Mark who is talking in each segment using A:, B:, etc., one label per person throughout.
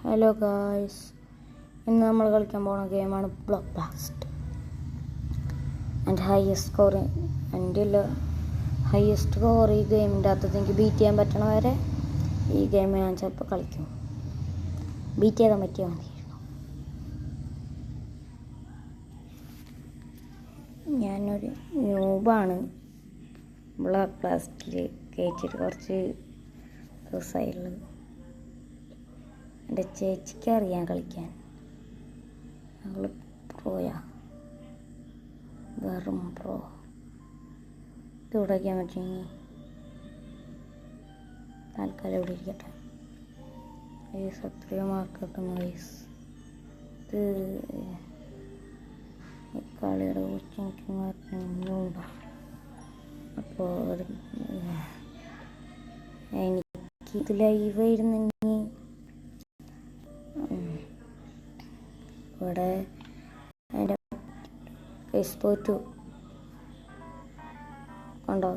A: Hello guys, ഇന്ന് നമ്മൾ കളിക്കാൻ പോകുന്ന ഗെയിമാണ് ബ്ലോക്ക് ബ്ലാസ്റ്റ്. എൻ്റെ ഹയസ്റ്റ് സ്കോർ ഈ ഗെയിമിൻ്റെ അകത്ത് എനിക്ക് ബീറ്റ് ചെയ്യാൻ പറ്റണ വരെ ഈ ഗെയിം ഞാൻ ചിലപ്പോൾ കളിക്കും. ബീറ്റ് ചെയ്താൽ പറ്റിയാൽ മതിയായിരുന്നു. ഞാനൊരു ന്യൂബാണ്. ബ്ലോക്ക് ബ്ലാസ്റ്റിൽ കയറ്റിയിട്ട് കുറച്ച് ദിവസമായുള്ളത്. എൻ്റെ ചേച്ചിക്ക് അറിയാൻ കളിക്കാൻ. ഞങ്ങൾ പ്രോയാ, വെറും പ്രോ. ഇത് ഉടയ്ക്കാൻ പറ്റുമെങ്കിൽ തൽക്കാലം ഇവിടെ ഇരിക്കട്ടെ. വയസ്സ് എത്രയോ മാർക്ക് കിട്ടുന്നു വയസ്സ്. ഇത് ഈ കളിയുടെ കുറിച്ച് എനിക്ക് മാർക്കുണ്ടോ? അപ്പോൾ എനിക്കിത് ലൈവായിരുന്നെങ്കിൽ ഇവിടെ എൻ്റെ കേസ് തോറ്റു കണ്ടോ.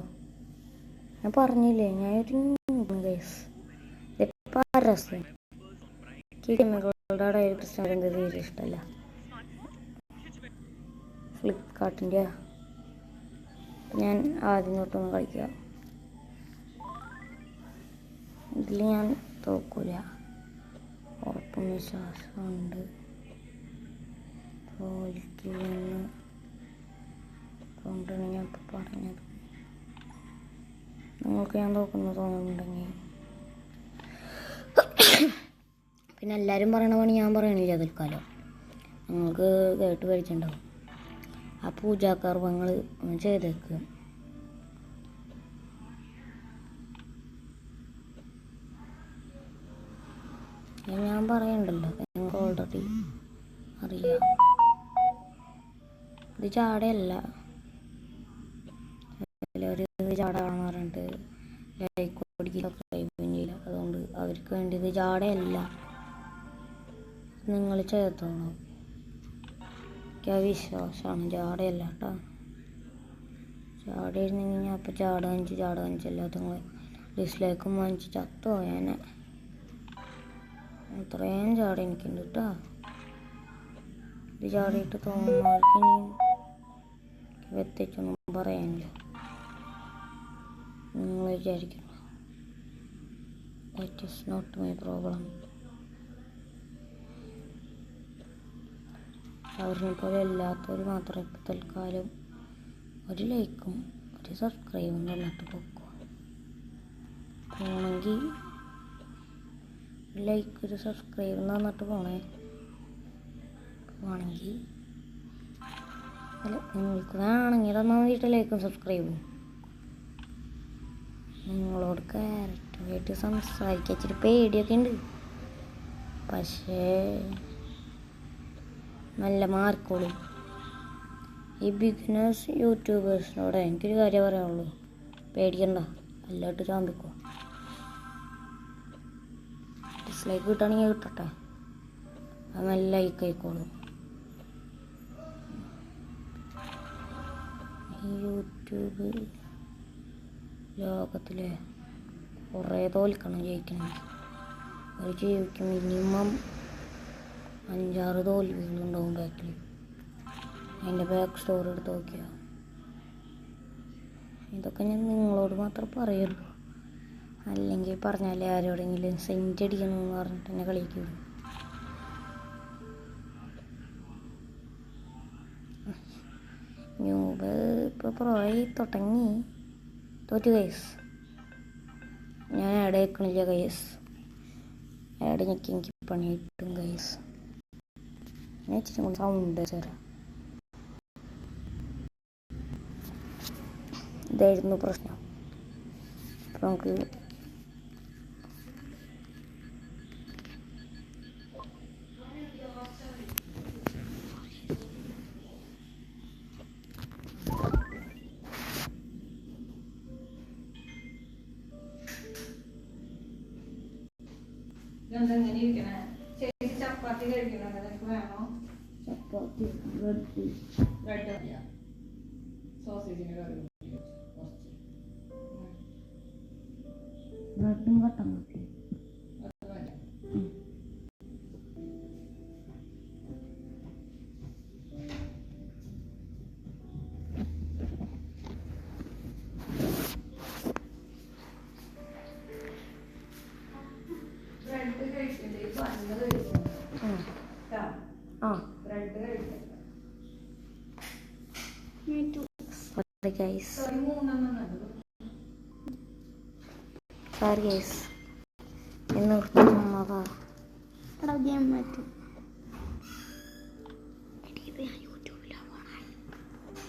A: ഞാൻ പറഞ്ഞില്ലേ, ഞാനൊരു കേസ് രസം. കിളികളുടെ പ്രശ്നം എന്ത് തീരെ ഇഷ്ടമല്ല. ഫ്ലിപ്കാർട്ടിൻ്റെ ഞാൻ ആദ്യം തൊട്ടൊന്ന് കളിക്കുക. ഇതിൽ ഞാൻ തോക്കൂല, ഉറപ്പും വിശ്വാസമുണ്ട്. തോൽക്കില്ലെന്ന് അതുകൊണ്ടാണ് ഞാൻ ഇപ്പോൾ പറഞ്ഞത്. നിങ്ങൾക്ക് ഞാൻ തോക്കുന്നു തോന്നുന്നുണ്ടെങ്കിൽ പിന്നെ എല്ലാവരും പറയണ പണി ഞാൻ പറയണില്ല തൽക്കാലം. നിങ്ങൾക്ക് കേട്ട് പഠിച്ചിട്ടുണ്ടാവും. ആ പൂജാകർമ്മങ്ങൾ ചെയ്തേക്കുക. ഞാൻ പറയണ്ടല്ലോ, നിങ്ങൾക്ക് ഓൾറെഡി അറിയാം. ഇത് ചാടയല്ല, എല്ലാവരും ഇത് ചാടാന്ന് പറഞ്ഞിട്ട് ലൈക്ക് ഓടിക്കില്ല, സബ്സ്ക്രൈബും ചെയ്യില്ല. അതുകൊണ്ട് അവർക്ക് വേണ്ടി ഇത് ചാടയല്ല, നിങ്ങൾ ചെയ്തോളൂ. എനിക്ക് ആ വിശ്വാസമാണ്. ചാടയല്ല കേട്ടോ. ചാടിയിരുന്നെങ്കിൽ ഞാൻ അപ്പോൾ ചാടുകഞ്ചില്ലാത്ത നിങ്ങൾ ഡിസ്ലൈക്കും വാങ്ങിച്ച് ചത്തോ. ഞാൻ അത്രയും ചാടി എനിക്കുണ്ട് കേട്ടോ. ഇത് ചാടിയിട്ട് തോന്നുന്നവർക്ക് ഇനിയും വ്യത്യാസമൊന്നും പറയാനില്ല. നിങ്ങൾ വിചാരിക്കണം that is not my problem. അവരിനെ പോലെ എല്ലാത്തവർ മാത്രമേ ഇപ്പോൾ തൽക്കാലം ഒരു ലൈക്കും ഒരു സബ്സ്ക്രൈബും തന്നിട്ട് പോക്കോ. പോണെങ്കിൽ ലൈക്ക് ഒരു സബ്സ്ക്രൈബ് തന്നിട്ട് പോണേ. ആണെങ്കിൽ അല്ല, നിങ്ങൾക്ക് വേണമെങ്കിൽ തന്നാൽ മതിയിട്ട് ലൈക്കും സബ്സ്ക്രൈബും. നിങ്ങളോട് ക്യാരക്ടറായിട്ട് സംസാരിക്കാൻ ഇച്ചിരി പേടിയൊക്കെ ഉണ്ട്. പക്ഷേ നല്ല മാർക്കോളും. ഈ ബിഗിനേഴ്സ് യൂട്യൂബേഴ്സിനോട് എനിക്കൊരു കാര്യം പറയാനുള്ളൂ, പേടിക്കണ്ട, എല്ലായിട്ട് ചാമ്പിക്കോ. ഡിസ്ലൈക്ക് കിട്ടുകയാണെങ്കിൽ കിട്ടട്ടെ, അത് നല്ല ലൈക്ക് ആയിക്കോളും. ഈ യൂട്യൂബ് ലോകത്തിലെ കുറേ തോൽക്കണം ജയിക്കണമെങ്കിൽ. ഒരു ജീവിക്ക് മിനിമം 5-6 തോൽവികളുണ്ടാവും ബാക്കിൽ. അതിൻ്റെ ബാക്ക് സ്റ്റോറി എടുത്ത് നോക്കിയാൽ ഇതൊക്കെ ഞാൻ നിങ്ങളോട് മാത്രം പറയുള്ളൂ. അല്ലെങ്കിൽ പറഞ്ഞാലേ ആരോടെങ്കിലും സെൻറ്റ് അടിക്കണമെന്ന് പറഞ്ഞിട്ട് എന്നെ കളിക്ക് വിടും. ന്യൂബ് ഇപ്പോൾ പ്രോയി തുടങ്ങി തോറ്റു ഗൈസ്. ഞാൻ ആഡ് വെക്കണില്ല ഗൈസ്. ആഡ് ഞെക്കി എനിക്ക് പണി കിട്ടും ഗൈസ്. ഞാൻ ഇച്ചിരി കൊണ്ട് സൗണ്ട് ചേരാം. ഇതായിരുന്നു പ്രശ്നം. അപ്പോൾ നമുക്ക്
B: ചപ്പാത്തി കഴിക്കണം. നിനക്ക് വേണോ?
A: ചപ്പാത്തി
B: സോസേജിന് കറി
A: ബ്രെഡും കട്ടൻ മതി.
B: ബ്രെഡ് കഴിക്കാം.
A: സോറി ഗൈസ്,
B: ഒരു 3 നല്ലത്.
A: Sorry guys. എന്ന് നിർത്തും.
C: എടാ ഗെയിം മാറ്റും.